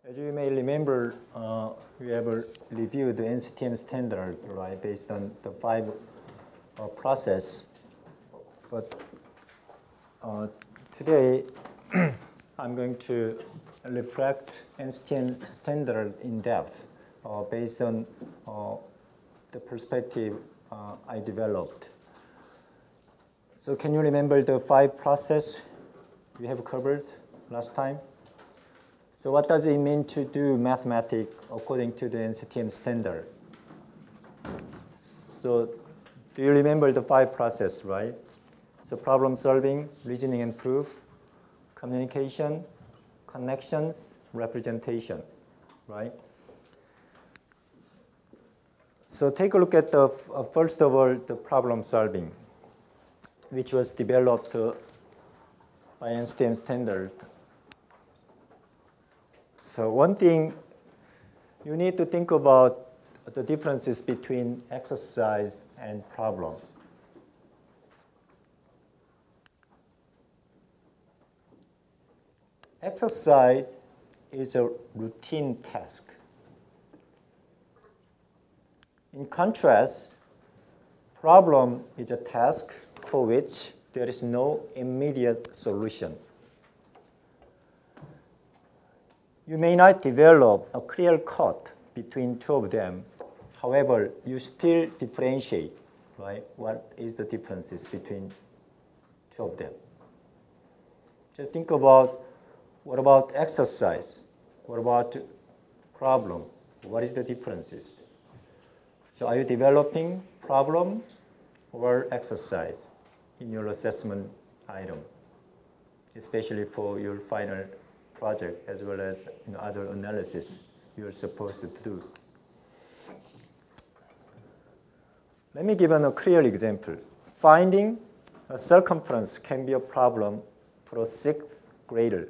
As you may remember, we have reviewed the NCTM standard, right, based on the 5 process. But today, I'm going to reflect NCTM standard in depth based on the perspective I developed. So can you remember the 5 process we have covered last time? So what does it mean to do mathematics according to the NCTM standard? So do you remember the 5 process, right? So problem solving, reasoning and proof, communication, connections, representation, right? So take a look at the, first of all, the problem solving, which was developed by NCTM standard. So one thing, you need to think about the differences between exercise and problem. Exercise is a routine task. In contrast, problem is a task for which there is no immediate solution. You may not develop a clear cut between 2 of them. However, you still differentiate, right? What is the differences between 2 of them? Just think about, what about exercise? What about problem? What is the differences? So are you developing problem or exercise in your assessment item, especially for your final project as well as other analysis you're supposed to do? Let me give a clear example. Finding a circumference can be a problem for a 6th grader.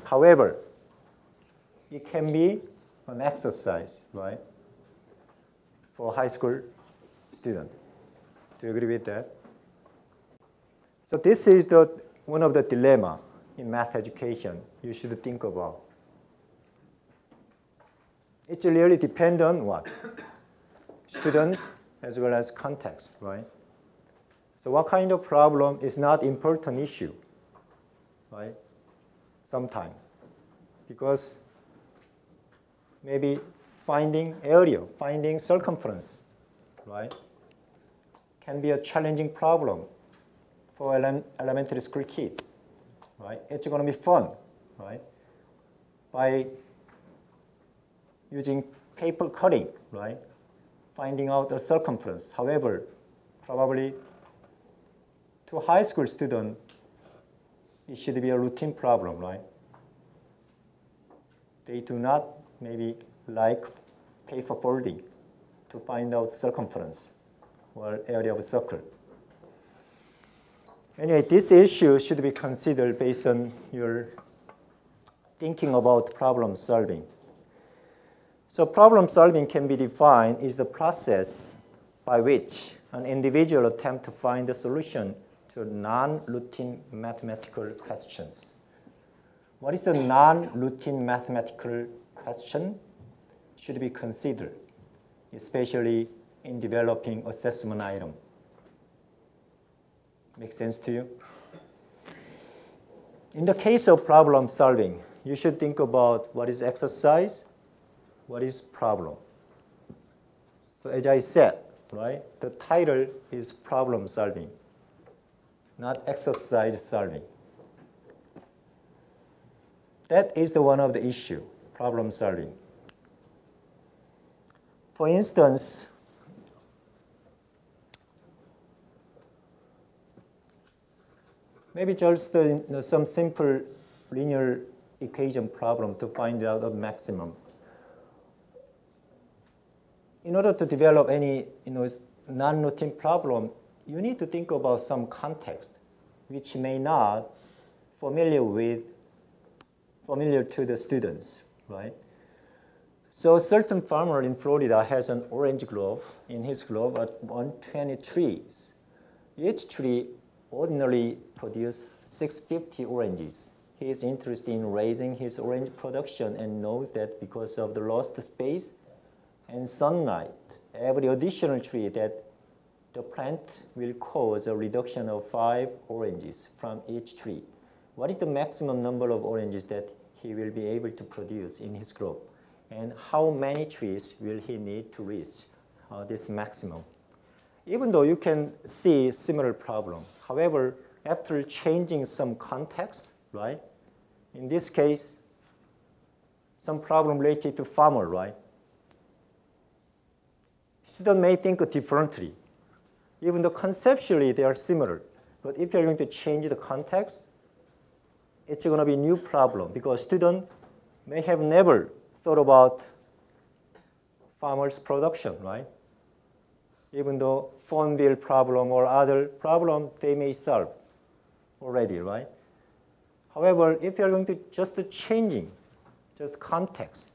However, it can be an exercise, right, for a high school student. Do you agree with that? So this is one of the dilemma in math education you should think about. It really depends on what? Students as well as context, right? So what kind of problem is not important issue, right? Sometimes. Because maybe finding area, finding circumference, right, can be a challenging problem for elementary school kids. Right? It's going to be fun, right? By using paper cutting, right? Finding out the circumference. However, probably to a high school student, it should be a routine problem, right? They do not maybe like paper folding to find out circumference or area of a circle. Anyway, this issue should be considered based on your thinking about problem solving. So problem solving can be defined as the process by which an individual attempts to find a solution to non-routine mathematical questions. What is the non-routine mathematical question should be considered, especially in developing assessment item. Make sense to you? In the case of problem solving, you should think about what is exercise, what is problem. So as I said, right, the title is problem solving, not exercise solving. That is the one of the issue, problem solving. For instance, maybe just some simple linear equation problem to find out the maximum. In order to develop any non-routine problem, you need to think about some context which may not familiar to the students, right? So a certain farmer in Florida has an orange grove. In his grove are 120 trees. Each tree ordinarily produce 650 oranges. he is interested in raising his orange production and knows that because of the lost space and sunlight, every additional tree that the plant will cause a reduction of 5 oranges from each tree. What is the maximum number of oranges that he will be able to produce in his crop? And how many trees will he need to reach this maximum? Even though you can see similar problem, however, after changing some context, right? In this case, some problem related to farmer, right? Student may think differently. Even though conceptually they are similar, but if you're going to change the context, it's going to be a new problem because student may have never thought about farmers' production, right? Even though phone bill problem or other problem they may solve already, right? However, if you're going to just changing just context,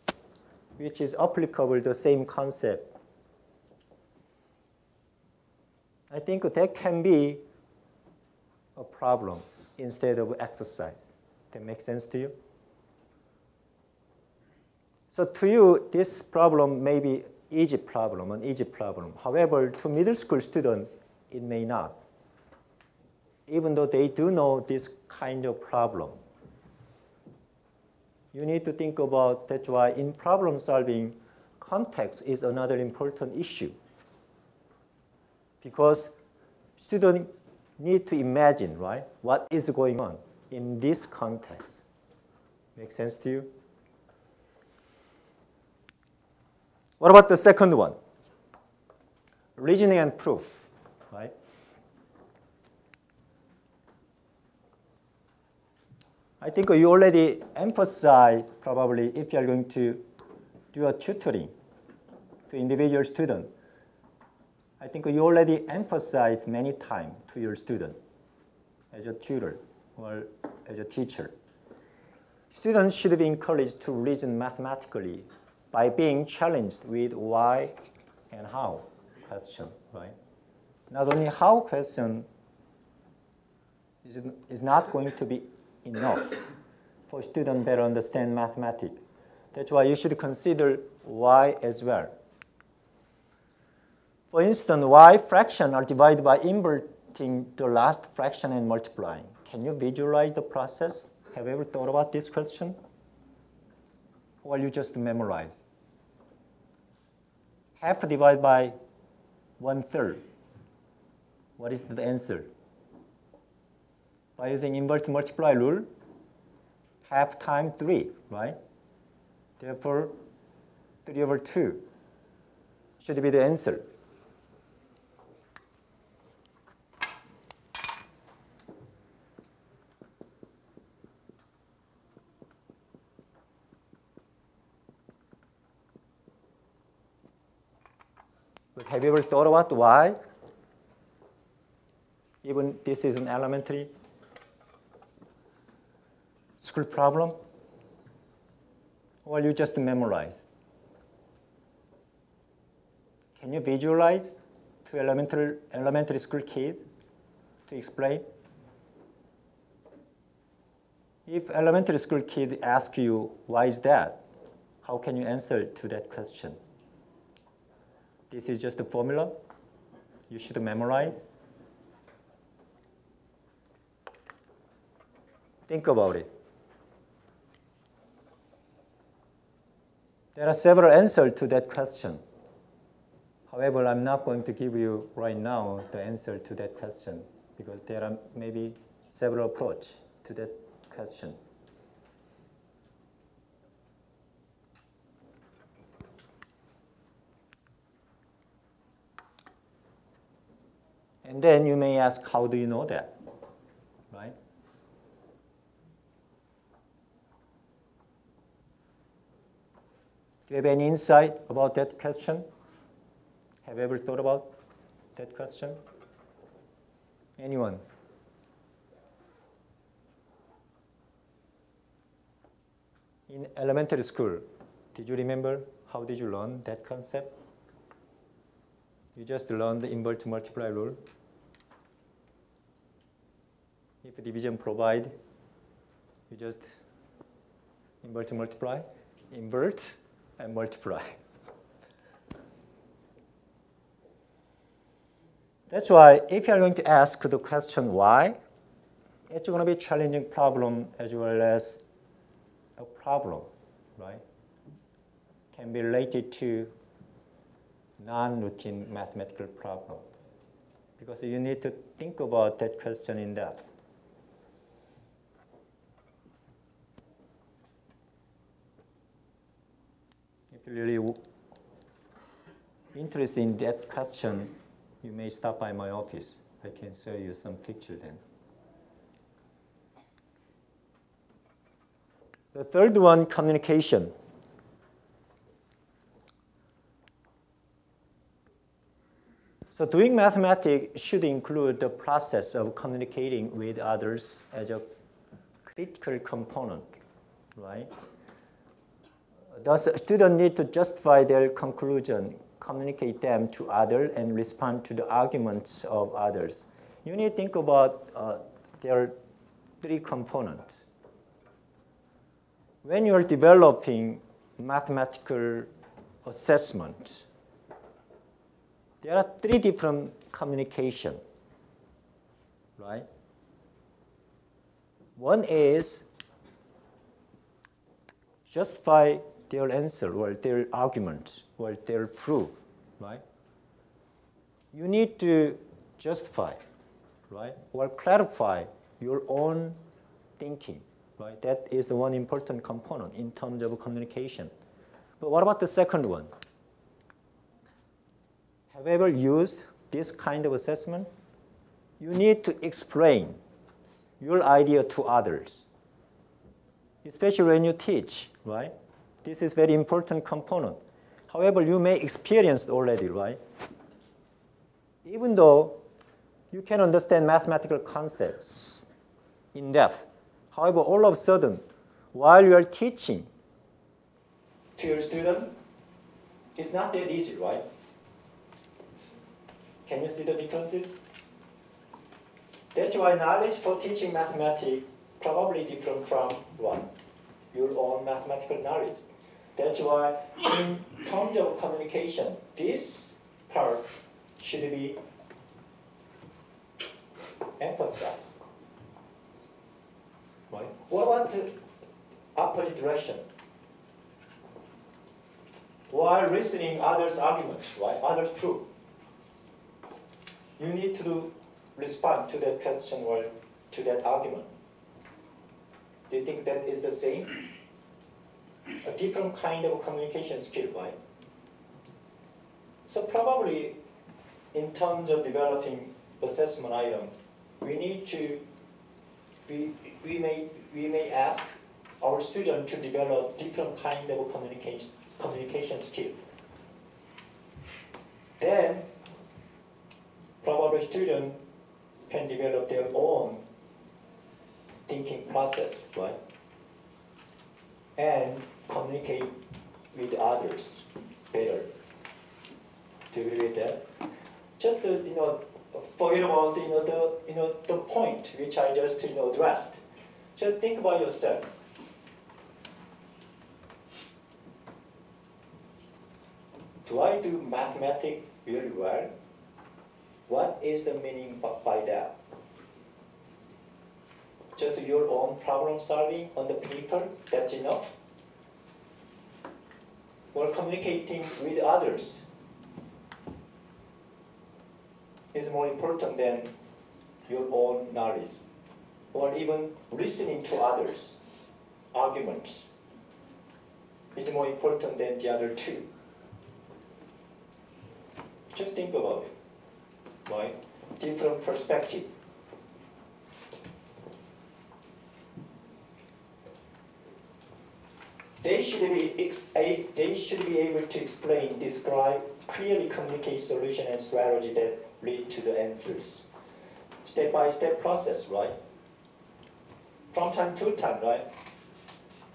which is applicable the same concept, I think that can be a problem instead of exercise. That makes sense to you? So to you, this problem may be an easy problem. However, to middle school students, it may not. Even though they do know this kind of problem. You need to think about, that's why in problem solving, context is another important issue. Because students need to imagine, right, what is going on in this context. Make sense to you? What about the second one? Reasoning and proof, right? I think you already emphasized probably if you are going to do a tutoring to individual student. I think you already emphasized many times to your student as a tutor or as a teacher. Students should be encouraged to reason mathematically by being challenged with why and how question, right? Not only how question is not going to be enough for students better understand mathematics. That's why you should consider why as well. For instance, why fractions are divided by inverting the last fraction and multiplying. Can you visualize the process? Have you ever thought about this question? Or you just memorize? Half divided by 1/3. What is the answer? By using invert multiply rule, half times 3, right? Therefore, 3/2 should be the answer. But have you ever thought about why? Even this is an elementary school problem? Or you just memorize? Can you visualize to elementary school kids to explain? If elementary school kid asks you, why is that? How can you answer to that question? This is just a formula you should memorize. Think about it. There are several answers to that question. However, I'm not going to give you right now the answer to that question because there are maybe several approaches to that question. And then you may ask, how do you know that? Right? Do you have any insight about that question? Have you ever thought about that question? Anyone? In elementary school, did you remember how did you learn that concept? You just learned the invert multiply rule. If division provide You just invert, multiply, invert, and multiply. That's why if you're going to ask the question why, it's going to be a challenging problem as well as a problem, right? Can be related to non-routine mathematical problem. Because you need to think about that question in depth. If you're really interested in that question, you may stop by my office. I can show you some picture then. The third one, communication. So doing mathematics should include the process of communicating with others as a critical component, right? Thus, students need to justify their conclusion, communicate them to others, and respond to the arguments of others. You need to think about their three components. When you are developing mathematical assessment, there are three different communication, right? One is justify their answer or their argument or their proof, right? You need to justify, right? Or clarify your own thinking, right? That is the one important component in terms of communication. But what about the second one? Have you ever used this kind of assessment? You need to explain your idea to others, especially when you teach, right? This is very important component. However, you may experience it already, right? Even though you can understand mathematical concepts in depth, however, all of a sudden, while you are teaching to your student, it's not that easy, right? Can you see the differences? That's why knowledge for teaching mathematics probably different from what? Your own mathematical knowledge. That's why in terms of communication, this part should be emphasized. Right? What about the opposite direction? While listening others' arguments, right? Others' proof. You need to respond to that question or to that argument. Do you think that is the same? A different kind of communication skill, right? So probably in terms of developing assessment item, we need to, we may ask our student to develop different kind of communication skill. Then probably student can develop their own thinking process, right? And communicate with others better. Do you agree with that? Just forget about the point which I just addressed. Just think about yourself. Do I do mathematics really well? What is the meaning by that? Just your own problem solving on the paper, that's enough? Or communicating with others is more important than your own knowledge? Or even listening to others' arguments is more important than the other two? Just think about it. Right? Different perspective. They should be able to explain, describe, clearly communicate solution and strategy that lead to the answers. Step-by-step process, right? From time to time, right?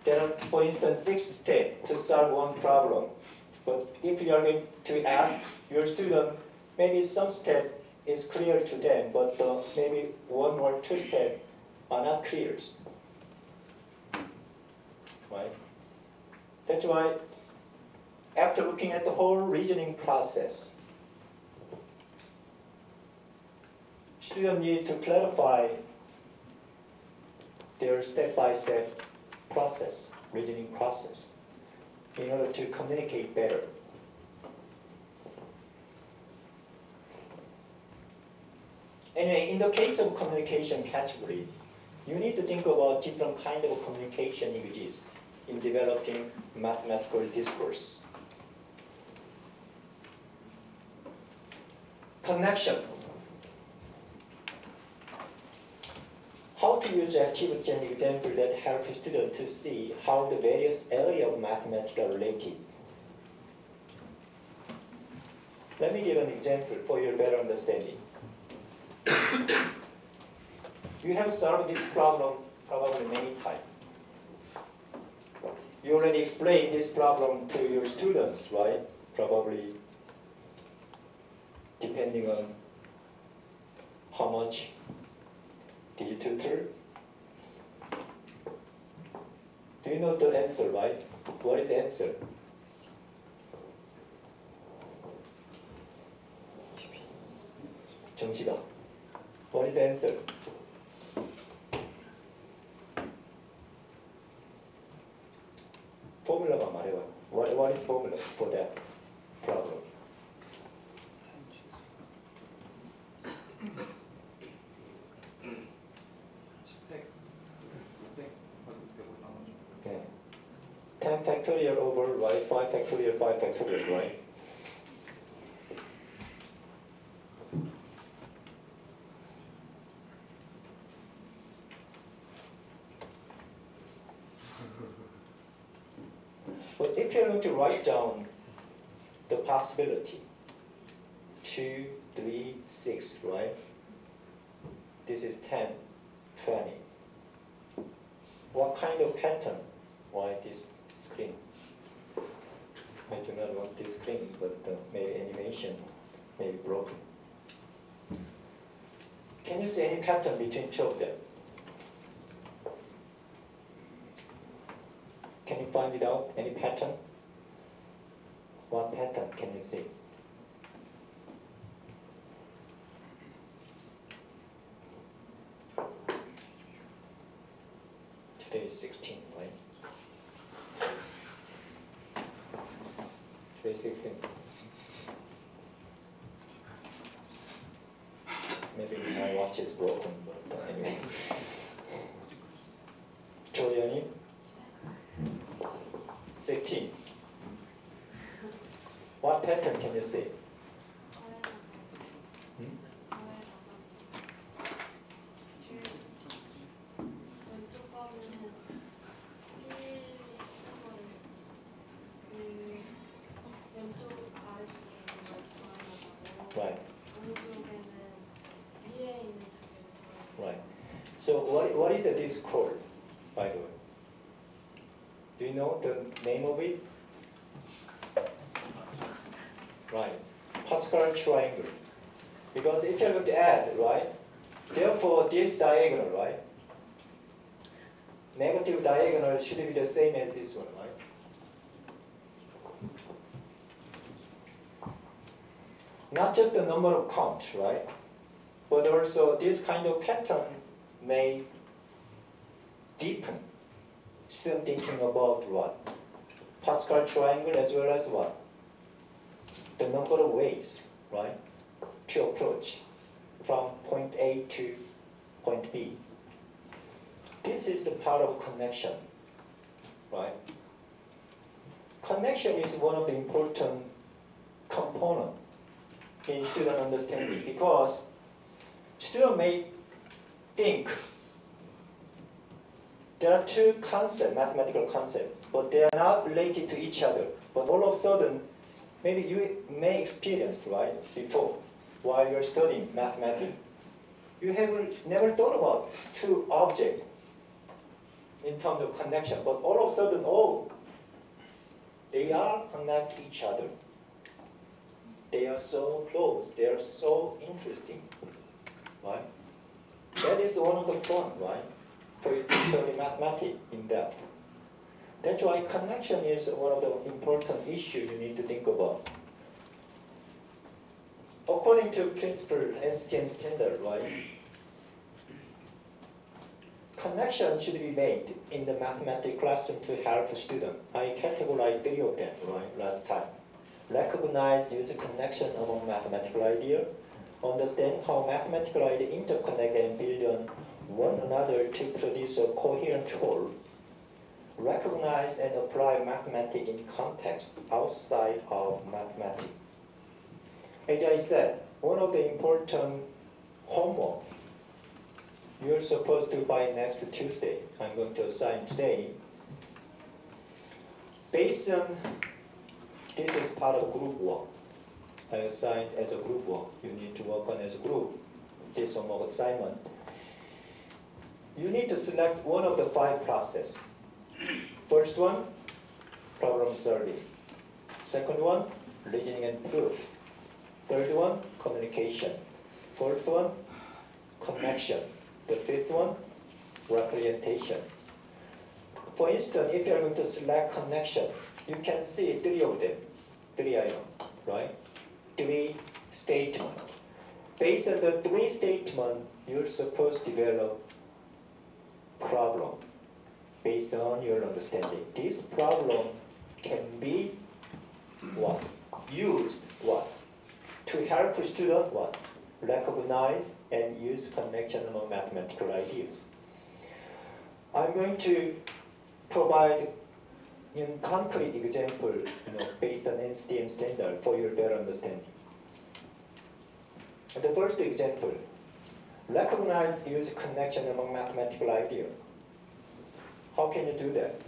There are, for instance, 6 steps to solve one problem. But if you are going to ask your student, maybe some step is clear to them, but maybe 1 or 2 steps are not clear. right? That's why after looking at the whole reasoning process, students need to clarify their step-by-step process, reasoning process, in order to communicate better. Anyway, in the case of communication category, you need to think about different kind of communication exists in developing mathematical discourse. Connection. How to use activity and example that help students to see how the various areas of mathematics are related. Let me give an example for your better understanding. You have solved this problem probably many times. You already explained this problem to your students, right? Probably depending on how much did you tutor? Do you know the answer, right? What is the answer? 정식아, what is the answer? formula만 말해봐. What is formula for that problem? 네. 10 factorial over, right? 5 factorial, 5 factorial, right? But if you're going to write down the possibility, 2, 3, 6, right? This is 10, 20. What kind of pattern? Why this screen? I do not want this screen, but maybe animation may be broken. Can you see any pattern between two of them? Can you find it out? Any pattern? What pattern can you see? Today is 16, right? Today is 16. Maybe my watch is broken, but anyway. 조연이 16. What pattern can you see? Right. Right. So what is this called, by the way? Do you know the name of it? Right. Pascal triangle. Because if you're going to add, right? Therefore, this diagonal, right? Negative diagonal should be the same as this one, right? Not just the number of count, right? But also this kind of pattern may deepen student thinking about what? Pascal triangle as well as what? The number of ways, right? To approach from point A to point B. This is the part of connection, right? Connection is one of the important components in student understanding because students may think there are two concepts, mathematical concepts, but they are not related to each other. But all of a sudden, maybe you may experience, right, before, while you're studying mathematics, you have never thought about two objects in terms of connection, but all of a sudden, oh, they are connect each other. They are so close, they are so interesting, right? That is one of the fun, right? For you to study mathematics in depth. That's why connection is one of the important issues you need to think about. According to principle STM standard, right? Connection should be made in the mathematics classroom to help the student. I categorized 3 of them, right, last time. Recognize user connection among mathematical ideas. Understand how mathematical ideas interconnect and build on one another to produce a coherent whole. Recognize and apply mathematics in context outside of mathematics. As I said, one of the important homework you're supposed to by next Tuesday, I'm going to assign today. Based on, this is part of group work. I assigned as a group work. You need to work on as a group, this homework assignment. You need to select one of the 5 processes. First one, problem solving. Second one, reasoning and proof. Third one, communication. Fourth one, connection. The fifth one, representation. For instance, if you are going to select connection, you can see 3 of them, 3 items, right? 3 statements. Based on the 3 statements, you're supposed to develop problem based on your understanding. This problem can be what? Used what? To help a student what? Recognize and use connection among mathematical ideas. I'm going to provide in concrete example, based on STM standard for your better understanding. The first example, recognize use connection among mathematical ideas. How can you do that?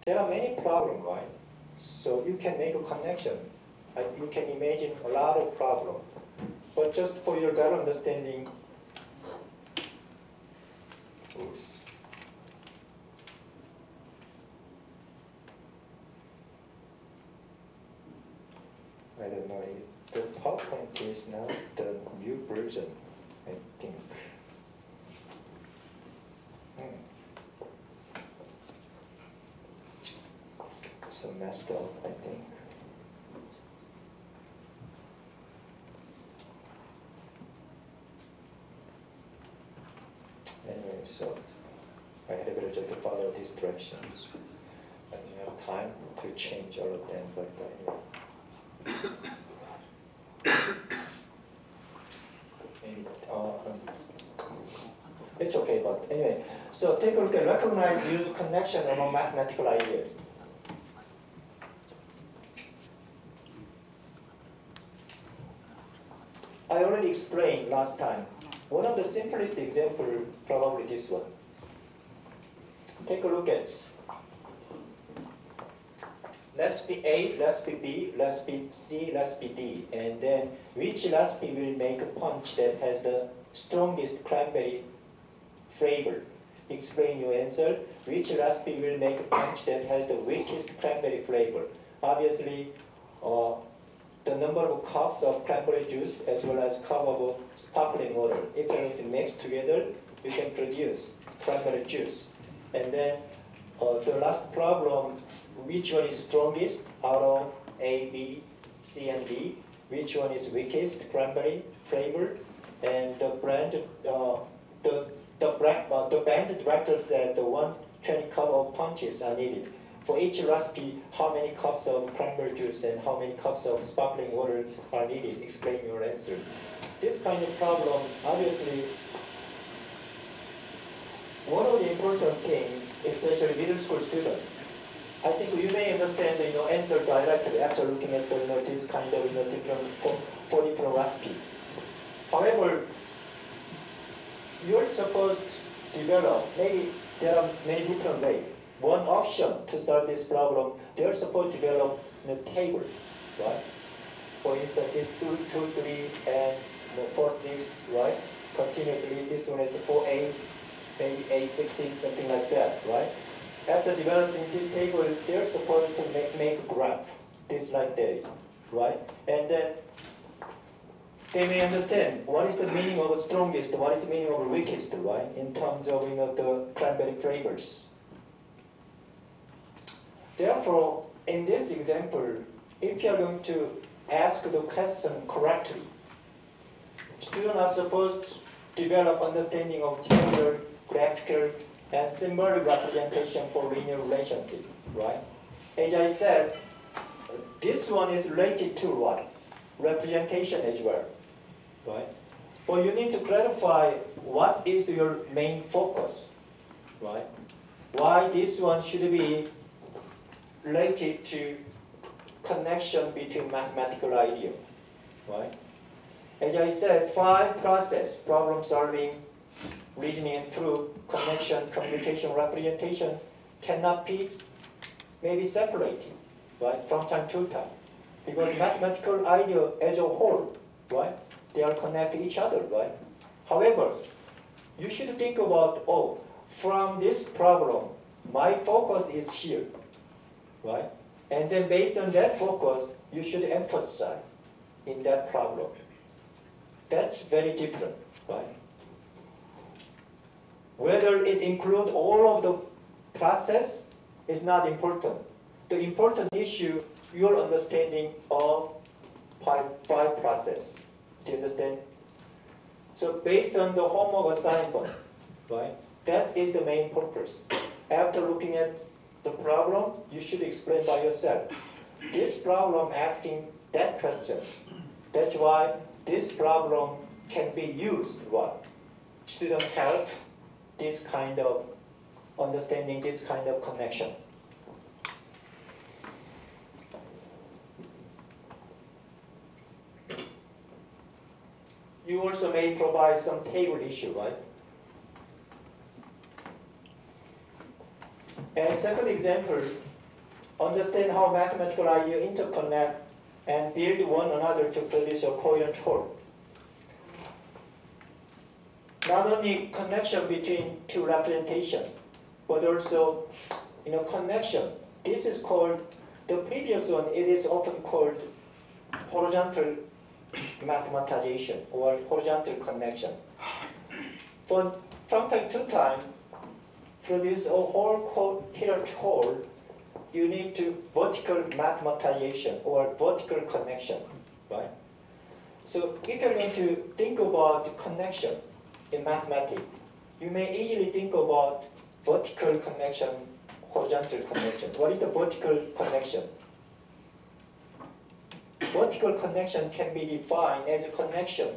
There are many problems, right? So you can make a connection. You can imagine a lot of problems. But just for your better understanding, oops. I don't know if the PowerPoint is now the new version, I think. So messed up, I think. Anyway, so I had better just follow these directions. I didn't have time to change all of them, but anyway. Maybe, it's okay, but anyway. So take a look at recognize use connection among mathematical ideas. I already explained last time. One of the simplest examples, probably this one. Take a look at this. Let's be A, let's be B, let's be C, let's be D. And then which recipe will make a punch that has the strongest cranberry flavor? Explain your answer. Which recipe will make a punch that has the weakest cranberry flavor? Obviously, the number of cups of cranberry juice as well as cup of sparkling water. If you mix together, you can produce cranberry juice. And then the last problem, which one is strongest out of A, B, C, and D? Which one is weakest cranberry flavor? And the band director said the 120 cup of punches are needed. For each recipe, how many cups of cranberry juice and how many cups of sparkling water are needed? Explain your answer. This kind of problem, obviously, one of the important things, especially middle school students, I think you may understand the answer directly after looking at this kind of different four different recipes. However, you're supposed to develop, maybe there are many different ways. One option to solve this problem, they're supposed to develop a table, right? For instance, it's 2, 2, 3, and 4, 6, right? Continuously, this one is 4, 8, maybe 8, 16, something like that, right? After developing this table, they're supposed to make a graph, this like that. right? And then they may understand what is the meaning of strongest, what is the meaning of weakest, right? In terms of the cranberry flavors. Therefore, in this example, if you are going to ask the question correctly, students are supposed to develop understanding of tabular, graphical, and symbolic representation for linear relationship, right? As I said, this one is related to what? Representation as well, right? But you need to clarify what is your main focus, right? Why this one should be related to connection between mathematical idea, right? As I said, 5 process, problem solving, reasoning through, connection, communication, representation, cannot be maybe separated, right, from time to time. Because mathematical idea as a whole, right, they are connected to each other, right? However, you should think about, oh, from this problem, my focus is here, right? And then based on that focus, you should emphasize in that problem. That's very different, right? Whether it includes all of the process is not important. The important issue, your understanding of 5 process. Do you understand? So based on the homework assignment, right, that is the main purpose. After looking at the problem, you should explain by yourself. This problem asking that question. That's why this problem can be used, what? Student help this kind of understanding, this kind of connection. You also may provide some table issue, right? And second example, understand how mathematical ideas interconnect and build one another to produce a coherent whole. Not only connection between 2 representations, but also connection. This is called, the previous one, it is often called horizontal mathematization or horizontal connection. But from time to time, to produce a whole coherent whole, you need to vertical mathematization or vertical connection, right? So if you're going to think about connection in mathematics, you may easily think about vertical connection, horizontal connection. What is the vertical connection? Vertical connection can be defined as a connection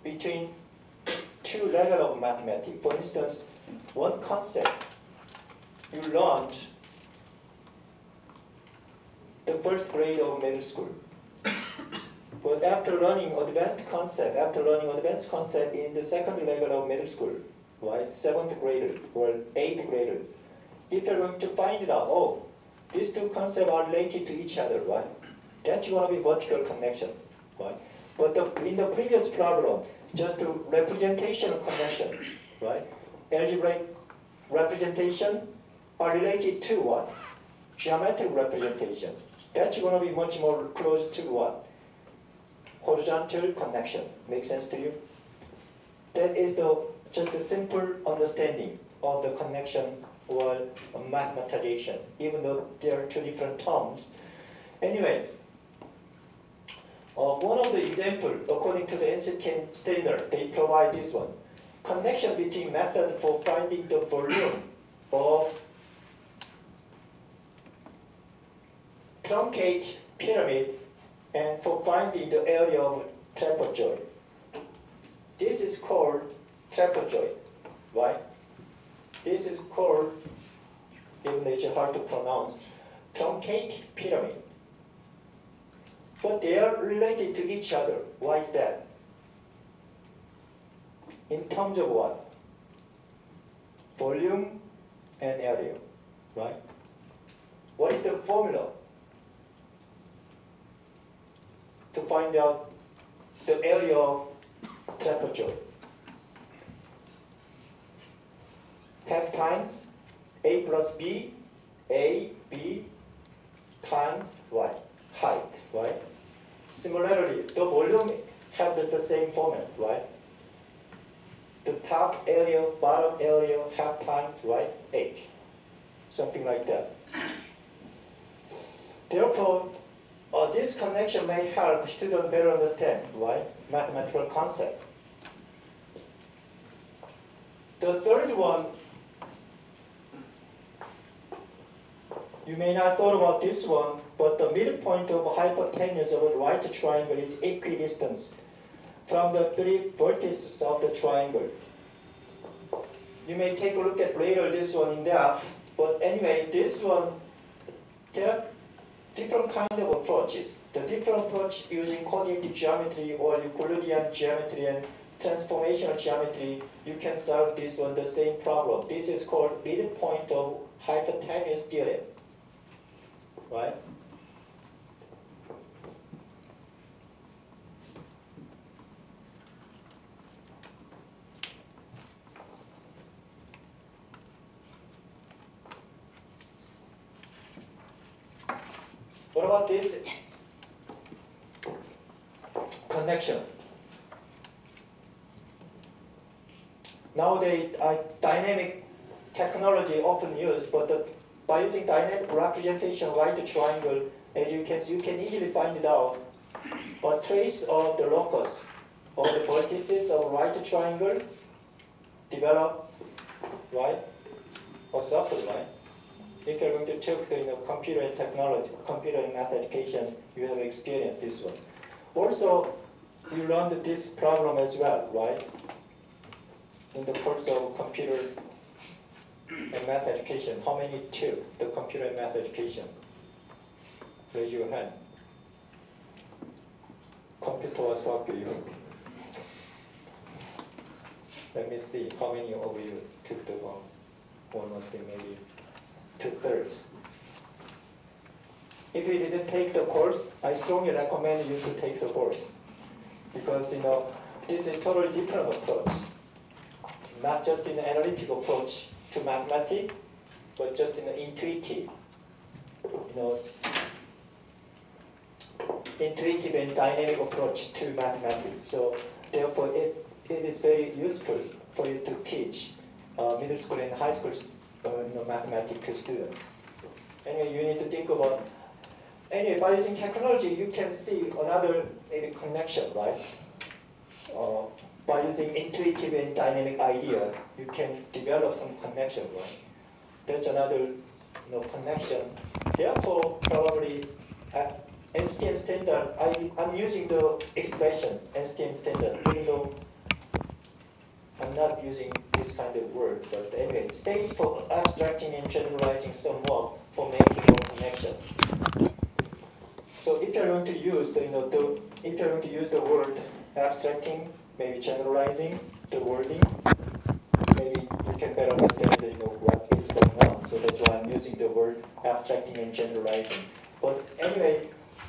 between 2 levels of mathematics. For instance, one concept you learned the first grade of middle school. But after learning advanced concept in the second level of middle school, right, 7th grader or 8th grader, if you're going to find it out, oh, these 2 concepts are related to each other, right? That's going to be vertical connection, right? But in the previous problem, just a representational connection, right? Algebraic representation are related to what? Geometric representation. That's going to be much more close to what? Horizontal connection. Make sense to you? That is just a simple understanding of the connection or mathematization, even though there are 2 different terms. Anyway, one of the examples, according to the NCTM standard, they provide this one. Connection between method for finding the volume of truncate pyramid and for finding the area of trapezoid. This is called trapezoid, right? This is called, even though it's hard to pronounce, truncate pyramid. But they are related to each other. Why is that? In terms of what? Volume and area, right? What is the formula to find out the area of trapezoid? Half times a plus b, a, b times y. height, right? Similarly, the volume have the same format, right? The top area, bottom area, half times, right? H. Something like that. Therefore, this connection may help students better understand, right, mathematical concept. The third one, you may not thought about this one, but the midpoint of hypotenuse of a right triangle is equidistant from the three vertices of the triangle. You may take a look at later this one in depth, but anyway, this one, there are different kind of approaches. The different approach using coordinate geometry or Euclidean geometry and transformational geometry, you can solve this one, the same problem. This is called midpoint of hypotenuse theorem, right? What about this connection? Nowadays, dynamic technology often used, but by using dynamic representation of right triangle, as you can easily find it out. A trace of the locus or the vertices of right triangle develop, right, a circle, right? If you're going to take the computer and technology, computer and math education, you have experienced this one. Also, you learned this problem as well, right? In the course of computer and math education, how many took the computer and math education? Raise your hand. 컴퓨터와 수학교 이후. Let me see how many of you took the one. Almost maybe 2/3. If you didn't take the course, I strongly recommend you to take the course, because this is a totally different approach. Not just in the analytical approach to mathematics, but just in the intuitive, intuitive and dynamic approach to mathematics. So therefore, it is very useful for you to teach middle school and high school mathematics to students. Anyway, you need to think about. Anyway, by using technology, you can see another maybe connection, right? By using intuitive and dynamic idea, you can develop some connection, right? That's another connection. Therefore, probably STM standard, I'm using the expression STM standard, even though I'm not using this kind of word, but anyway, it stays for abstracting and generalizing somewhat for making a connection. So if you're going to use if you're going to use the word abstracting, maybe generalizing the wording, maybe you can better understand what is going on. So that's why I'm using the word abstracting and generalizing. But anyway,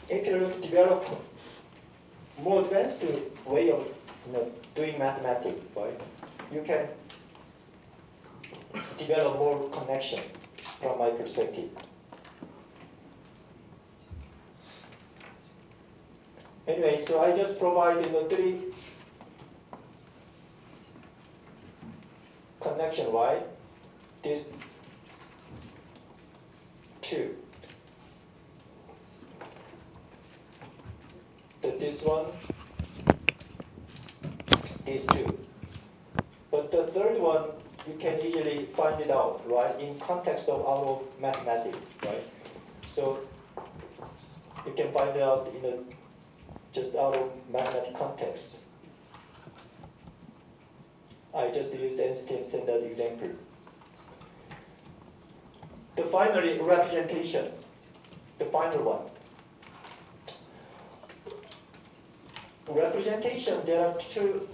if you're going to develop more advanced way of doing mathematics, right? You can develop more connection from my perspective. Anyway, so I just provide 3 connection, right? These 2. This one, these 2. But the third one, you can easily find it out, right? In context of our mathematics, right? So you can find it out just out of mathematical context. I just used the STM standard example. Finally, representation, the final one. Representation, there are 2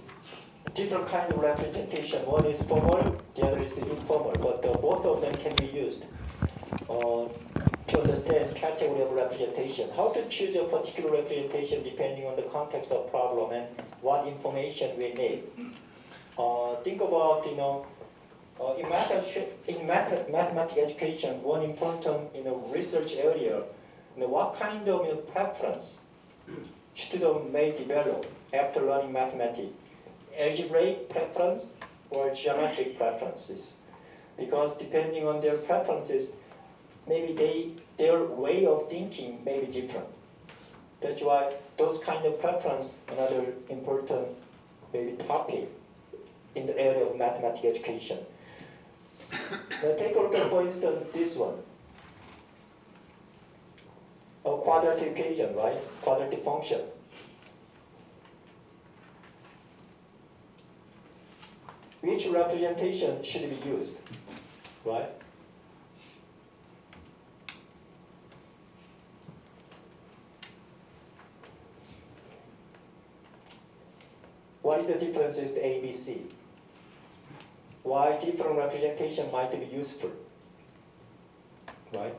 different kinds of representation. One is formal, the other is informal, but both of them can be used to understand category of representation. How to choose a particular representation depending on the context of problem and what information we need. Think about, in mathematics education, one important research area Now, what kind of preference student may develop after learning mathematics? Algebraic preference or geometric preferences? Because depending on their preferences, maybe their way of thinking may be different. That's why those kind of preference, another important maybe topic in the area of mathematics education. Now take a look at, for instance, this one. A quadratic equation, right? Quadratic function. Which representation should be used, right? What is the difference with A, B, C? Why different representation might be useful, right?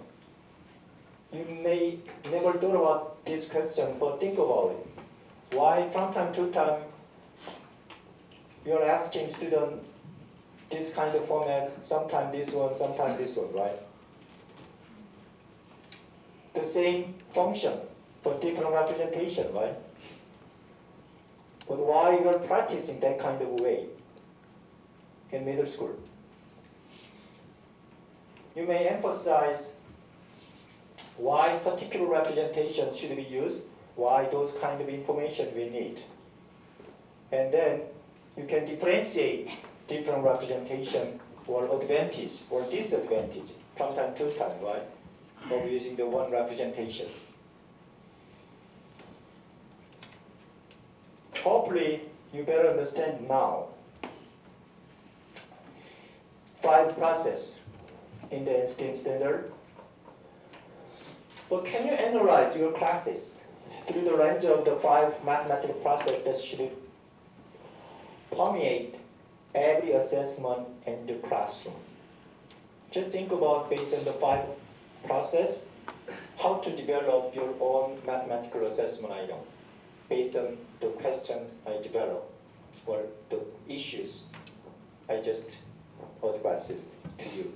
You may never thought about this question, but think about it. Why from time to time you're asking students this kind of format, sometimes this one, right? The same function, but different representation, right? But why you're practicing that kind of way in middle school? You may emphasize why particular representation should be used, why those kind of information we need. And then you can differentiate different representation or advantage or disadvantage from time to time, right, of using the one representation. Hopefully, you better understand now 5 process in the STEM standard. But can you analyze your classes through the range of the 5 mathematical process that should permeate every assessment in the classroom? Just think about, based on the 5 process, how to develop your own mathematical assessment item based on the question I developed or the issues I just advised to you.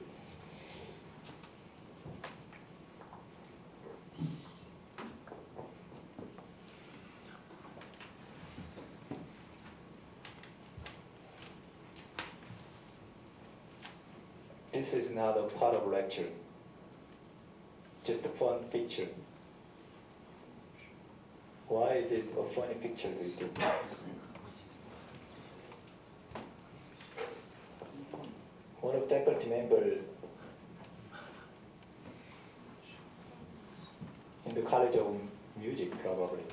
This is not a part of lecture, just a fun feature. Why is it a funny picture to you? One of the faculty members in the College of Music, probably,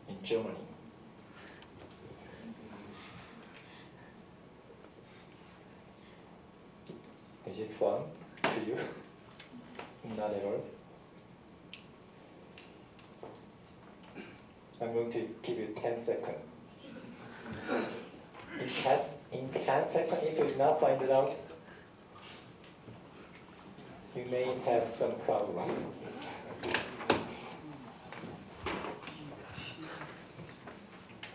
in Germany. Is it fun to you? Not at all. I'm going to give you 10 seconds. In 10 seconds, if you do not find it out, you may have some problem.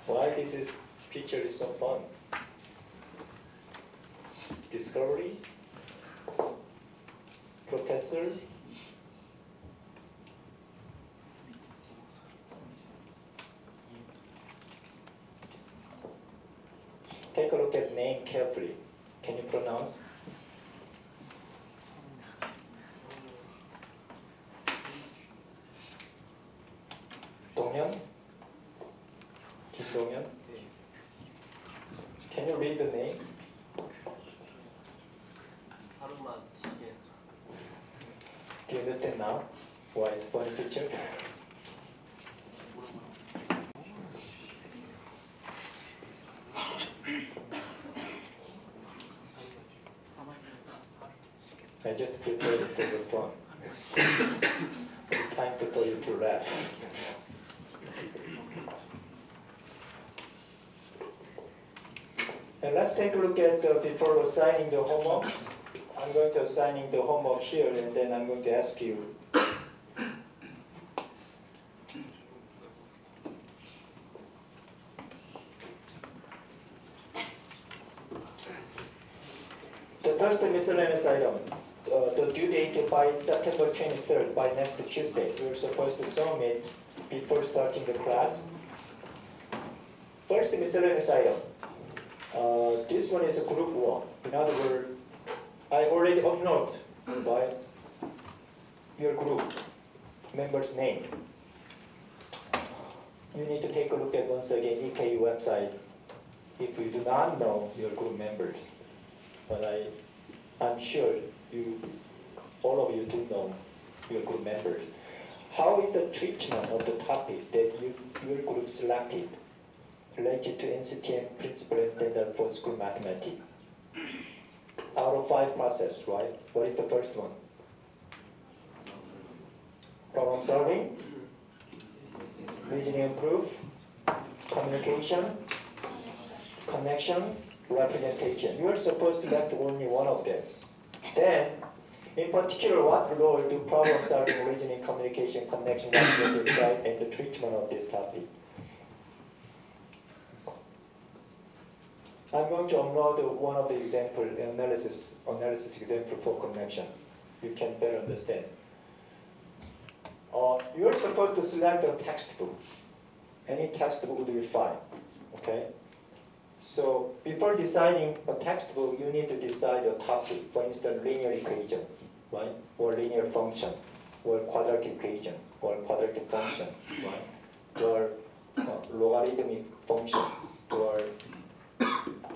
Why this picture is so fun? Discovery, professor, take a look at name carefully. Can you pronounce? 동현? 김동현? Can you read the name? Do you understand now why it's a funny picture? I just prepared it for the fun. It's time for you to laugh. And let's take a look at before assigning the homeworks. I'm going to assigning the homework here, and then I'm going to ask you. The first miscellaneous item. the due date by September 23rd, by next Tuesday. We're supposed to submit before starting the class. First, miscellaneous item. This one is a group 1. In other words, I already upload by your group member's name. You need to take a look at once again EKU website if you do not know your group members. But I'm sure all of you do know your group members. How is the treatment of the topic that your group selected related to NCTM principle and standard for school mathematics? Out of 5 process, right? What is the first one? Problem solving, reasoning and proof, communication, connection, representation. You are supposed to select only one of them. Then, in particular, what role do problem solving, reasoning, communication, connection, representation play in the treatment of this topic? I'm going to upload one of the example analysis example for connection. You can better understand. You're supposed to select a textbook. Any textbook would be fine. Okay. So before deciding a textbook, you need to decide a topic. For instance, linear equation, right? Or linear function, or quadratic equation, or quadratic function, right? Or logarithmic function, or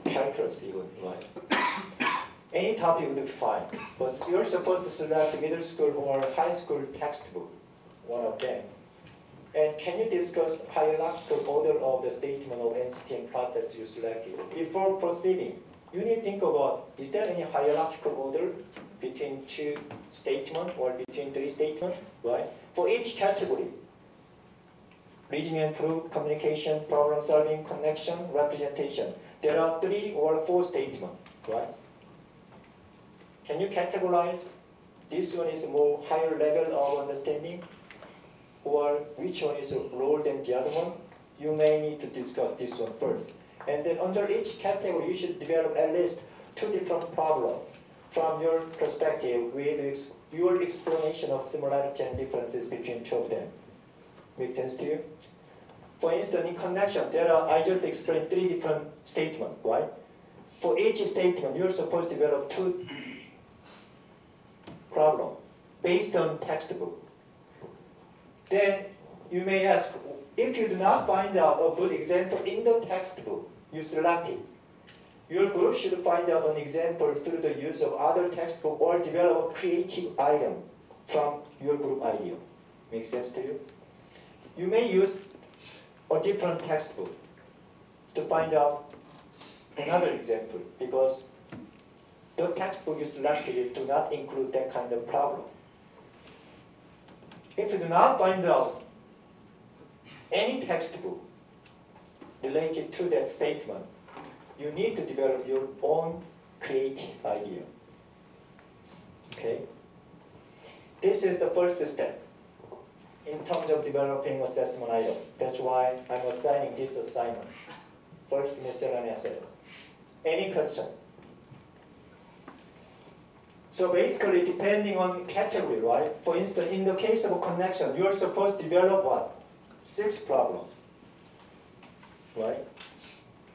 calculus even, right? Any topic would be fine, but you're supposed to select middle school or high school textbook, one of them. And can you discuss hierarchical order of the statement of NCTM process you selected? Before proceeding, you need to think about, is there any hierarchical order between 2 statements or between 3 statements, right? For each category, reasoning and proof, communication, problem solving, connection, representation. There are 3 or 4 statements, right? Can you categorize? This one is a more higher level of understanding, or which one is lower than the other one? You may need to discuss this one first. And then under each category, you should develop at least 2 different problems from your perspective with your explanation of similarity and differences between 2 of them. Make sense to you? For instance, in connection, I just explained 3 different statements, right? For each statement, you're supposed to develop 2 problems based on textbook. Then you may ask, if you do not find out a good example in the textbook you selected, your group should find out an example through the use of other textbook or develop a creative item from your group idea. Make sense to you? You may use a different textbook to find out another example because the textbook you selected do not include that kind of problem. If you do not find out any textbook related to that statement, you need to develop your own creative idea. Okay? This is the first step in terms of developing assessment item. That's why I'm assigning this assignment. First, miscellaneous item. Any question? So basically, depending on category, right? For instance, in the case of a connection, you're supposed to develop what? 6 problems, right?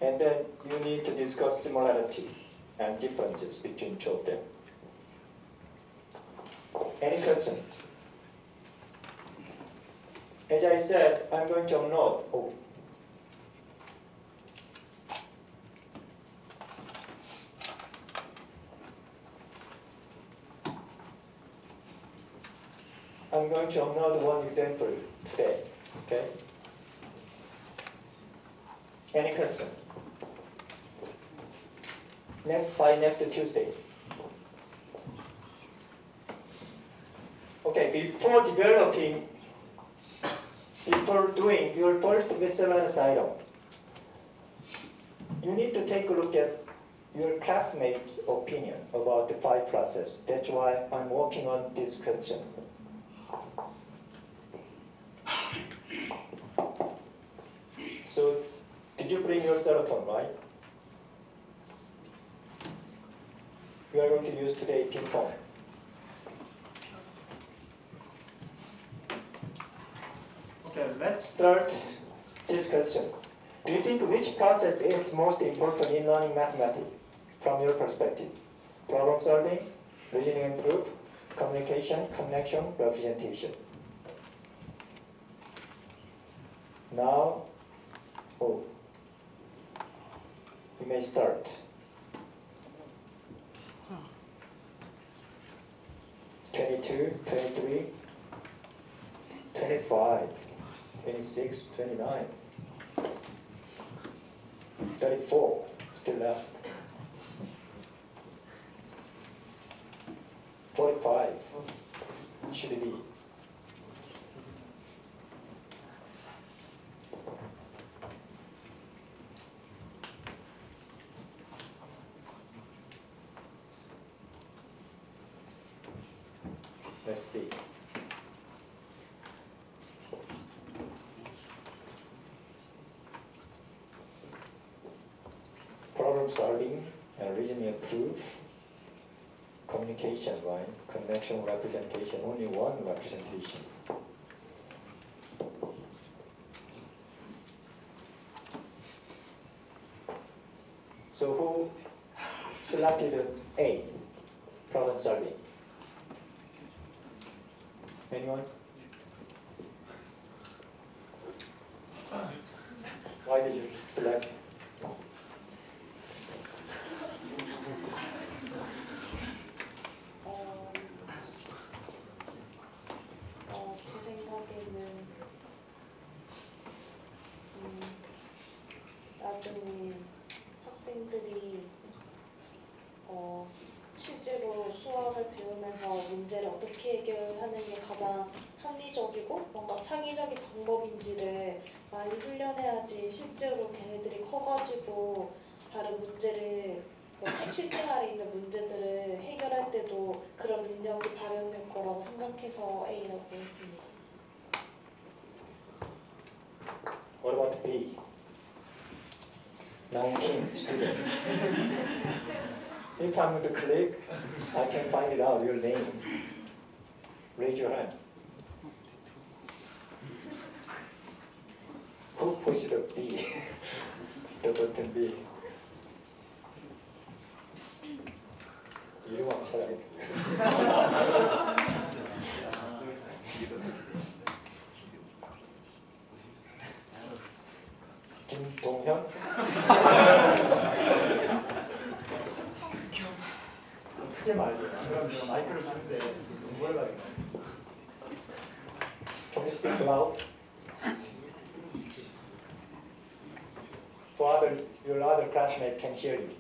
And then you need to discuss similarity and differences between 2 of them. Any question? As I said, I'm going to upload. I'm going to upload one example today, okay? Any question? By next Tuesday. Okay, before doing your first miscellaneous item, you need to take a look at your classmates' opinion about the 5 process. That's why I'm working on this question. So, did you bring your cell phone, right? We are going to use today ping pong. Let's start this question. Do you think which process is most important in learning mathematics from your perspective? Problem solving, reasoning and proof, communication, connection, representation. Now, you may start. 22, 23, 25, 26, 29, 34, still left. 45 should be. Let's see. Problem solving and reasoning and proof. Communication, right? Connection, representation. Only one representation. So who selected A? Problem solving. Anyone? Why did you select? 제 생각에는 나중에 학생들이 실제로 수학을 배우면서 문제를 어떻게 해결하는 게 가장 합리적이고 뭔가 창의적인 방법인지를 많이 훈련해야지 실제로 걔네들이 커가지고 다른 문제를 실생활에 있는 문제들을 해결할 때도 그런 능력이 발현될 거라고 생각해서 A라고 했습니다. What about B? 19 student. If I'm going to click, I can find it out, your name. Raise your hand. Who pushed the B? The button B. 이름 한번 찾아야겠습니다. 김동현? 크게 말해요. 그럼 제가 마이크를 주는데 뭘 말해요? Can you speak loud? For others, your other classmates can hear you.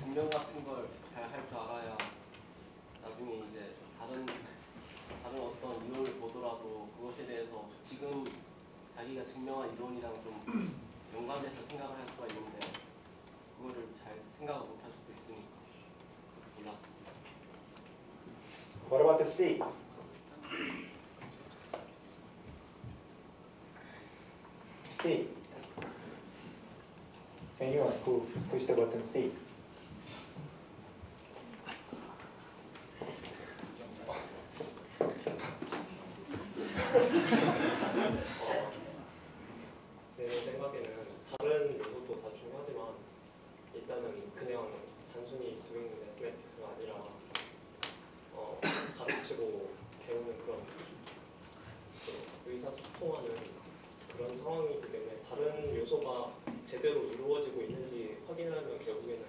증명 같은 걸 잘 할 줄 알아야 나중에 이제 다른 어떤 이론을 보더라도 그것에 대해서 지금 자기가 증명한 이론이랑 좀 연관돼서 생각을 할 수가 있는데 그거를 잘 생각을 못할 수도 있으니까 몰랐습니다. What about the C? C. Anyone who pushed the button C? 제 생각에는 다른 요소도 다 중요하지만 일단은 그냥 단순히 doing mathematics가 아니라 가르치고 배우는 그런 의사소통하는 그런 상황이기 때문에 다른 요소가 제대로 이루어지고 있는지 확인하려면 결국에는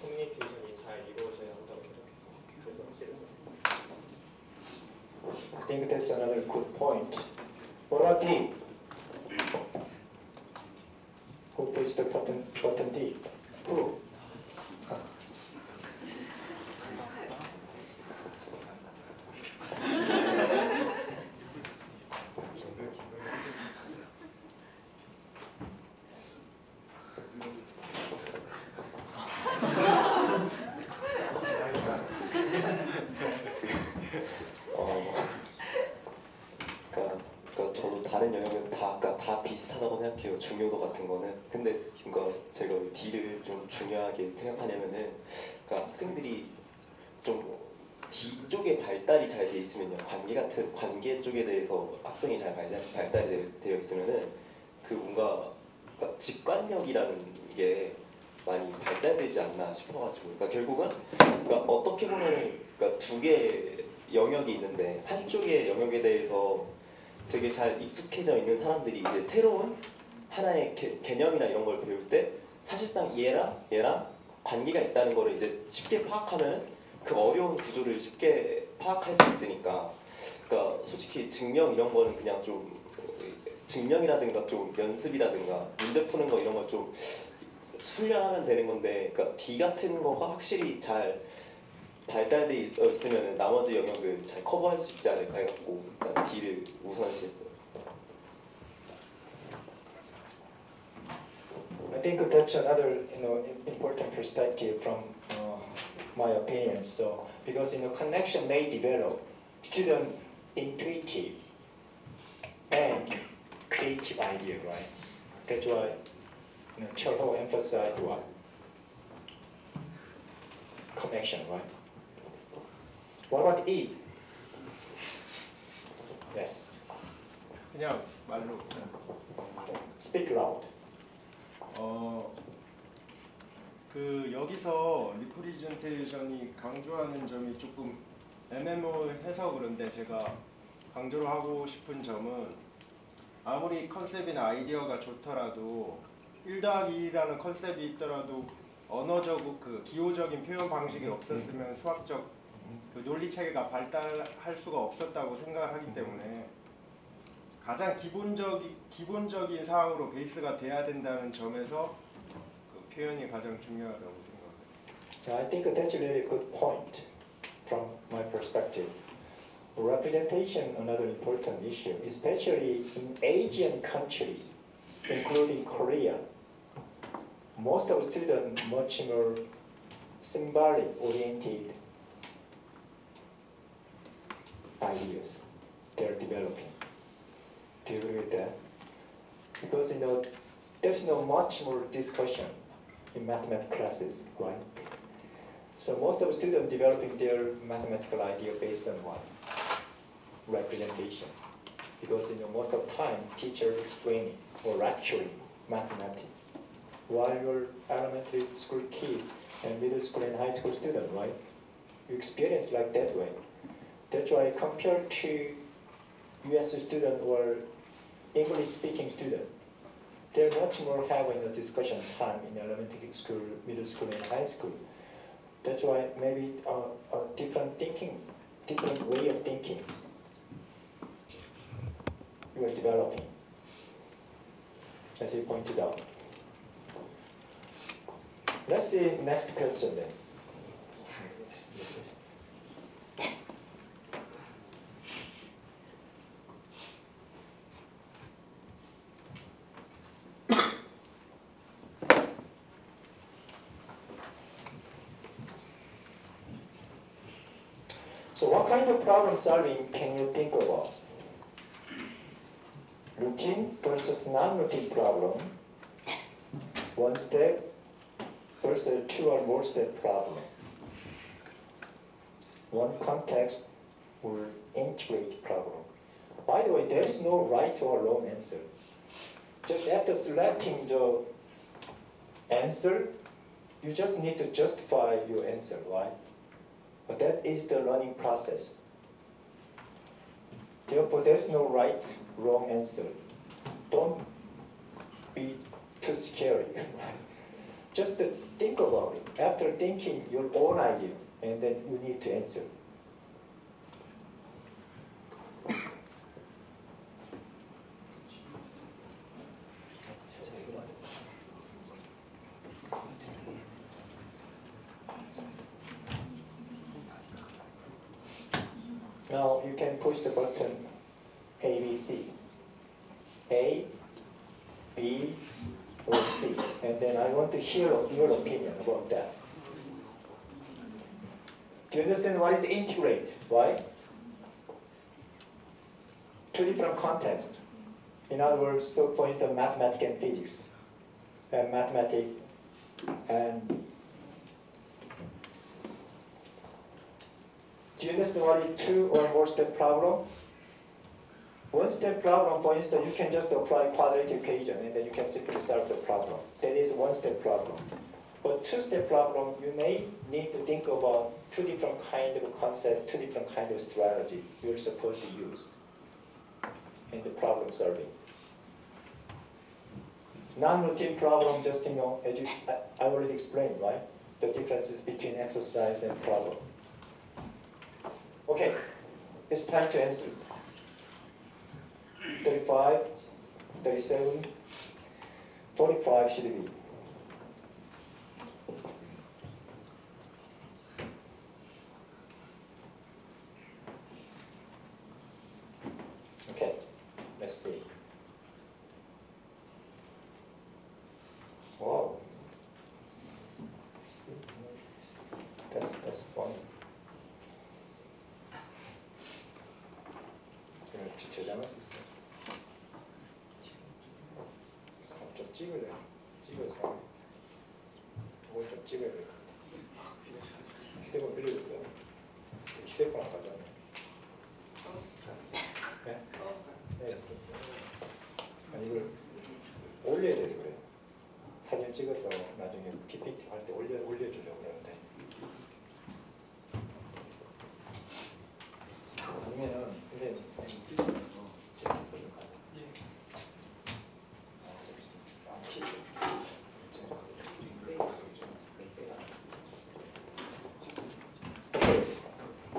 커뮤니케이션이 잘 이루어져야 한다고 생각해서 그래서 C를 선택했습니다. I think that's another good point. What about D? Who pushed the button D? Who? 그러니까 저도 다른 영역은 다 비슷하다고 생각해요. 중요도 같은 거는. 근데 그러니까 제가 왜 D를 좀 중요하게 생각하냐면은, 그러니까 학생들이 좀 D 이쪽에 발달이 잘 돼 있으면요, 관계 쪽에 대해서 학생이 잘 발달이 되어 있으면은 그 뭔가 그러니까 직관력이라는 게 많이 발달되지 않나 싶어가지고, 그러니까 결국은 그러니까 어떻게 보면 그러니까 두 개의 영역이 있는데 한쪽의 영역에 대해서 되게 잘 익숙해져 있는 사람들이 이제 새로운 하나의 개념이나 이런 걸 배울 때 사실상 얘랑 관계가 있다는 거를 이제 쉽게 파악하면 그 어려운 구조를 쉽게 파악할 수 있으니까, 그러니까 솔직히 증명 이런 거는 그냥 좀 증명이라든가 좀 연습이라든가 문제 푸는 거 이런 걸 좀 훈련하면 되는 건데, 그러니까 D 같은 거가 확실히 잘 발달돼 있으면 나머지 영역을 잘 커버할 수 있지 않을까 해갖고 일단 D를 우선시했어요. I think that's another important perspective from my opinion. So because connection may develop student intuitive and creative idea, right? That's why Chekhov emphasized what? Connection, right? What about E? Yes. 그냥 말로. Speak loud. 그 여기서 리프리젠테이션이 강조하는 점이 조금 애매모호해서 그런데 제가 강조를 하고 싶은 점은 아무리 컨셉이나 아이디어가 좋더라도 1+2라는 컨셉이 있더라도 언어적 그 기호적인 표현 방식이 없었으면 수학적 그 논리 체계가 발달할 수가 없었다고 생각하기 때문에 가장 기본적인 사항으로 베이스가 돼야 된다는 점에서 그 표현이 가장 중요하다고 생각합니다. I think that's a really good point from my perspective. Representation, another important issue, especially in Asian countries, including Korea. Most of students much more symbolic-oriented ideas they're developing. Do you agree with that? Because there's no much more discussion in mathematics classes, right? So most of the students developing their mathematical idea based on what? Representation. Because most of the time teacher explaining or lecturing mathematics. While you're elementary school kid and middle school and high school student, right? You experience like that way. That's why compared to US student or English speaking student, they're much more having a discussion time in elementary school, middle school and high school. That's why maybe a different thinking, different way of thinking you are developing, as you pointed out. Let's see next question then. So what kind of problem solving can you think about? Routine versus non-routine problem, one step versus two or more step problem. One context or integrate problem. By the way, there is no right or wrong answer. Just after selecting the answer, you just need to justify your answer, right? But that is the learning process. Therefore, there's no right, wrong answer. Don't be too scary. Just think about it. After thinking your own idea, and then you need to answer. Now you can push the button A, B, C. A, B, or C. And then I want to hear your opinion about that. Do you understand what is the integrate? Why? Two different contexts. In other words, so for instance, mathematics and physics. And mathematics and Do you understand what is two or more step problem? One step problem, for instance, you can just apply quadratic equation and then you can simply solve the problem. That is one step problem. But two step problem, you may need to think about two different kind of concept, two different kind of strategy you're supposed to use in the problem solving. Non-routine problem, just as I already explained, right? The differences between exercise and problem. Okay, it's time to answer. 35, 37, 45 should be. Okay, let's see. Wow. That's funny. 저장할 수 있어요. 좀 찍을래. 찍어서 이걸 좀 찍어야 될 것 같아. 휴대폰 빌려고 있어요. 휴대폰 안 가져왔네. 네? 네. 아니 이걸 올려야 돼서 그래요. 사진 찍어서 나중에 PPT 할 때 올려주려고 그러는데. 아니면은 선생님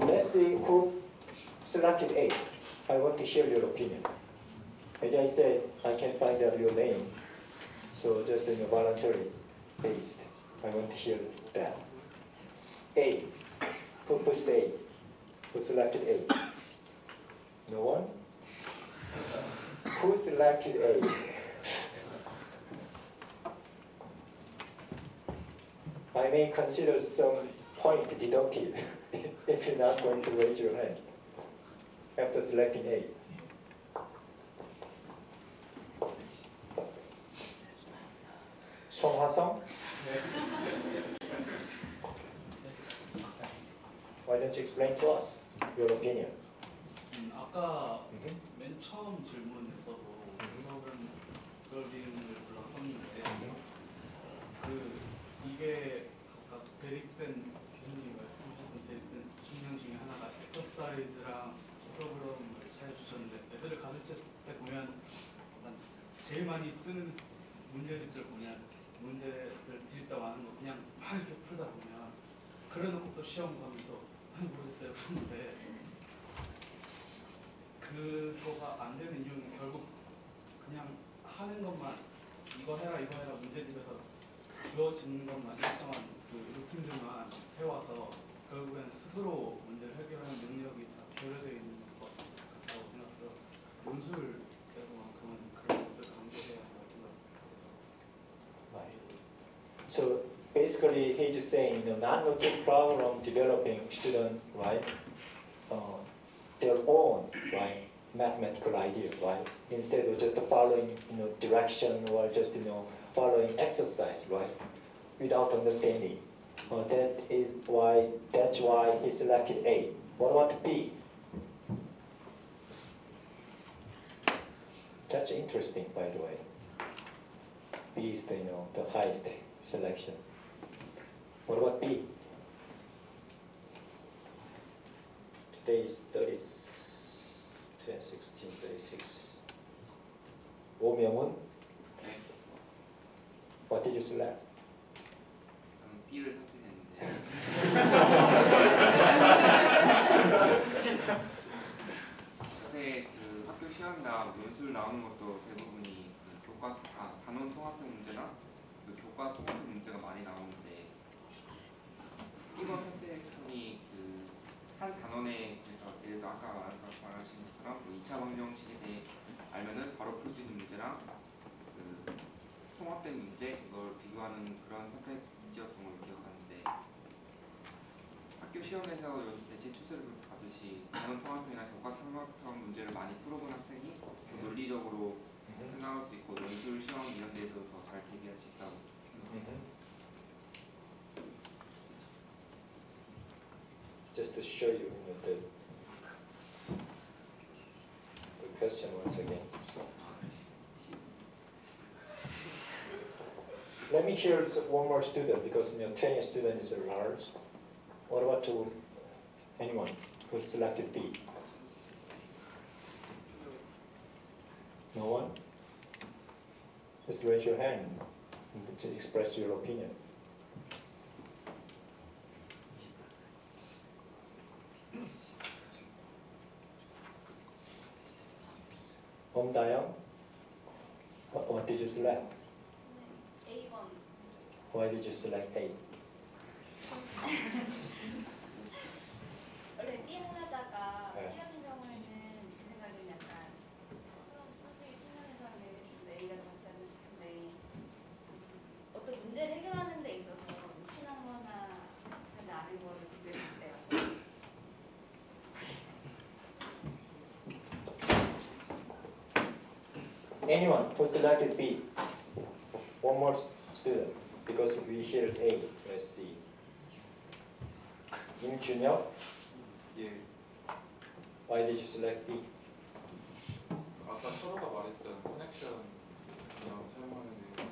Let's see who selected A. I want to hear your opinion. As I said, I can't find out your name, so just in a voluntary based, I want to hear that. A. Who pushed A? Who selected A? No one? Who selected A? I may consider some point deducted if you're not going to raise your hand after selecting A. 송화성? Why don't you explain to us your opinion? 아까 맨 처음 질문에서도 프로그램 솔빙을 불렀었는데 이게 각각 대립된 교수님이 말씀하셨던 대립된 측면 중에 하나가 엑서사이즈랑 프로그램을 찾아주셨는데 애들을 가르칠 때 보면 제일 많이 쓰는 문제집들 보면 문제를 뒤집다 마는 거 그냥 막 이렇게 풀다 보면 그래놓고 또 시험 가면서 모르겠어요 그런데 그거가 안 되는 이유는 결국 그냥 하는 것만 이거 해라 문제집에서 주어지는 것만 일정한 그 루틴들만 해와서 결국엔 스스로 문제를 해결하는 능력이 다 결여되어 있는 것 같다고 생각해서 논술에서만큼은 그런 것을 강조해야 한다고 생각해서 So basically, he's just saying, non-routine problem developing student, right? Their own, right, mathematical idea, right? Instead of just following, direction or just, following exercise, right? Without understanding. That's why he selected A. What about B? That's interesting, by the way. B is the highest selection. What about B? Today is 16, 36. 오명훈? What did you select? 저는 B를 선택했는데 요새 그 학교 시험이나 논술 나오는 것도 대부분이 그 단원 통합형 문제나 그 교과 통합형 문제가 많이 나오는데 1번 선택형이 그 한 단원에 대해서 예를 들어 아까 말하신 것처럼 그 2차 방정식에 대해 알면은 바로 풀 수 있는 문제랑 그 통합된 문제 이걸 비교하는 그런 선택지였던 걸 기억하는데 학교 시험에서 대체 추세를 받듯이 단원 통합형이나 교과 통합형 문제를 많이 풀어본 학생이 논리적으로 생각할 수 있고 논술 시험 이런 데에서 더 잘 대비할 수 있다고 생각합니다. just to show you, the question once again. So, let me hear one more student because 20 students is large. What about anyone who selected B? No one? Just raise your hand to express your opinion. Dayoung, what did you select? A번. Why did you select A? 원래 B 하려다가 네. B 같은 경우에는 제 생각에는 약간 그런 선생님 측면에서는 A가 적지 않나 싶은데 어떤 문제를 해결하는 데 있어서 친한 거나 그런 아닌 거를 비교했을 때가 Anyone who selected B? One more student, because we hear A. Let's see. 임준혁, 예, why did you select B? 아까 서로가 말했던 커넥션이라고 사용하는데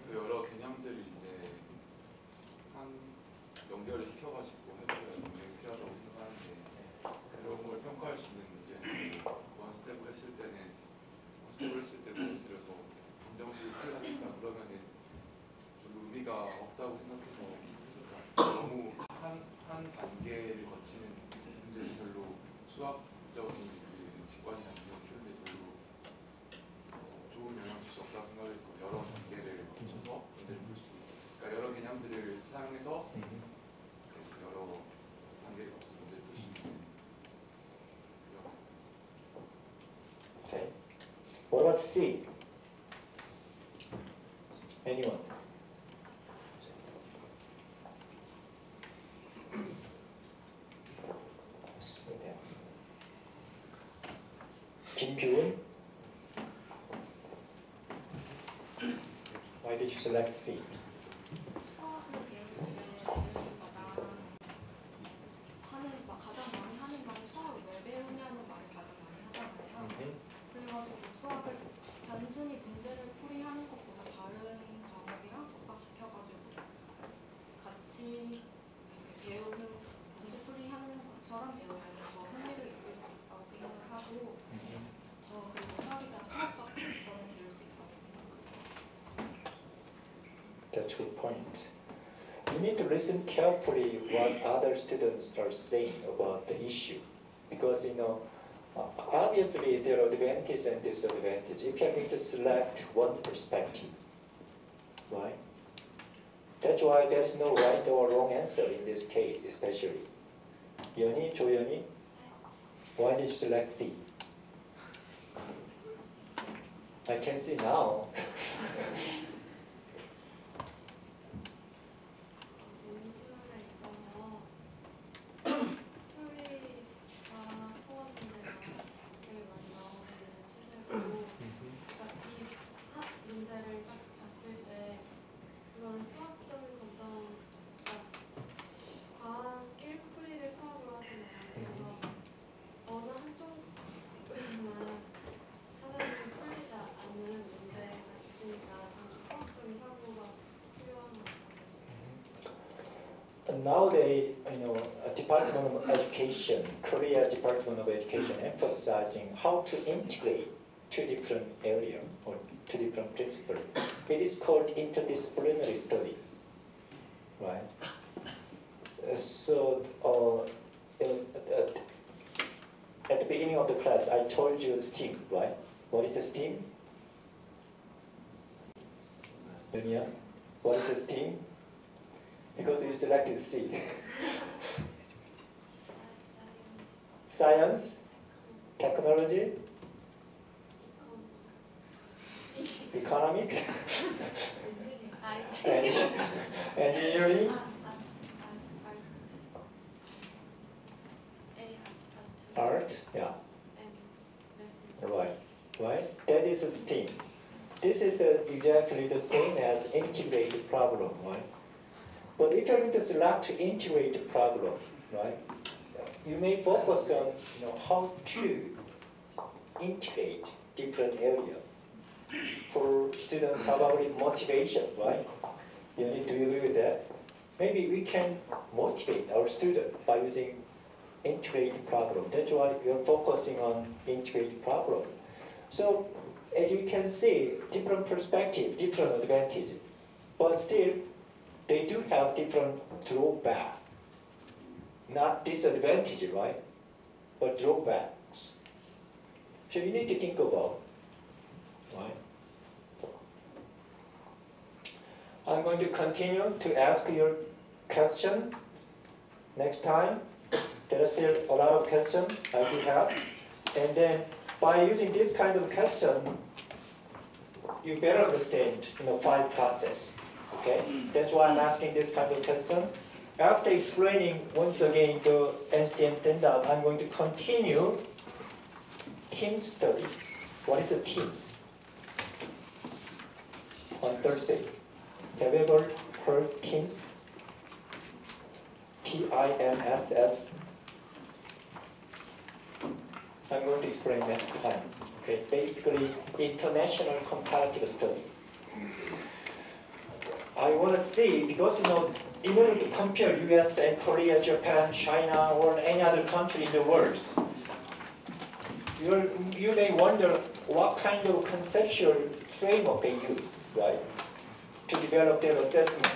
그 여러 개념들이 이제 한 연결을 시켜가지고 해줘야 굉장히 필요하다고 생각하는데 그런 걸 평가할 수 있는 문제는 원 스텝을 했을 때는 예를 들어서 검정식을 풀하니까 그러면은 별로 의미가 없다고 생각해서 너무 한 단계를 거치는 문제는 별로 수학적인 그 직관이나 이런 키우는데 별로 좋은 영향을 줄 수 없다고 생각했고 여러 단계를 거쳐서 문제를 풀 수 있어요. 그러니까 여러 개념들을 사용해서 여러 단계를 거쳐서 문제를 풀 수 있는 Okay. What about C? Anyone? 김규은? Why did you select C? 수학을 배울 때 가장 많이 하는 말이 수학을 왜 배우냐는 말을 가장 많이 하잖아요. 그래가지고 수학을 단순히 문제를 풀이하는 것보다 다른 과목이랑 접합시켜가지고 같이 배우는 문제 풀이하는 것처럼 배우면 더 흥미를 느낄 수 있다고 생각을 하고 그리고 수학이 더 통합적 접근을 배울 수 있다고 생각합니다. That's a good point. You need to listen carefully what other students are saying about the issue, because obviously there are advantages and disadvantages. If you are going to select one perspective, right? That's why there is no right or wrong answer in this case, especially. 연희, 조연희, why did you select C? I can see now. 문수에 있어서 수위와 통합 문제가 되게 많이 나오는 추세고 이 합 문제를 딱 봤을 때 그걸 수학적인 관점, 과학 1풀이를 수학으로 하잖아요. 그래서 어느 한쪽만 하나는 풀리지 않는 문제가 있으니까 통합적인 사고가 필요한 것 같아요. Nowadays, Department of Education, Korea Department of Education, emphasizing how to integrate two different areas or two different principles. It is called interdisciplinary study, right? So, at the beginning of the class, I told you STEAM, right? What is the STEAM? Yunia, what is the STEAM? Because you selected C. Science, technology, economics, engineering, art, yeah. Right. That is a STEAM. This is exactly the same as integrated problem, right? But if you're going to select to integrate problem, right? you may focus on how to integrate different areas. For student probably motivation, right? You need to agree with that. Maybe we can motivate our student by using integrated problem. That's why we are focusing on integrated problem. So as you can see, different perspective, different advantage, but still they do have different drawback. Not disadvantage, right? But drawbacks. So you need to think about, right? I'm going to continue to ask your question next time. There are still a lot of questions I do have. And then by using this kind of question, you better understand file process. Okay? That's why I'm asking this kind of question. After explaining once again the NCTM standard, I'm going to continue team study. What is the teams? On Thursday. Have you ever heard teams? TIMSS. I'm going to explain next time. Okay, basically international comparative study. I want to see, because in order to compare US and Korea, Japan, China, or any other country in the world, you may wonder what kind of conceptual framework they used, right, to develop their assessment.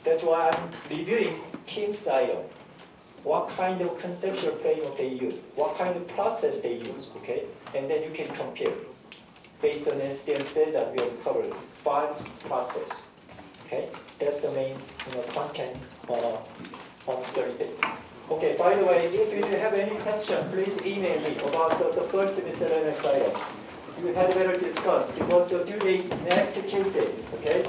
That's why I'm reviewing team style. What kind of conceptual framework they use, what kind of process they use, okay? And then you can compare. Based on NCTM standard, we have covered 5 processes, okay? That's the main content on Thursday. Okay, by the way, if you have any question, please email me about the first miscellaneous item. You had better discuss because the due date next Tuesday, okay?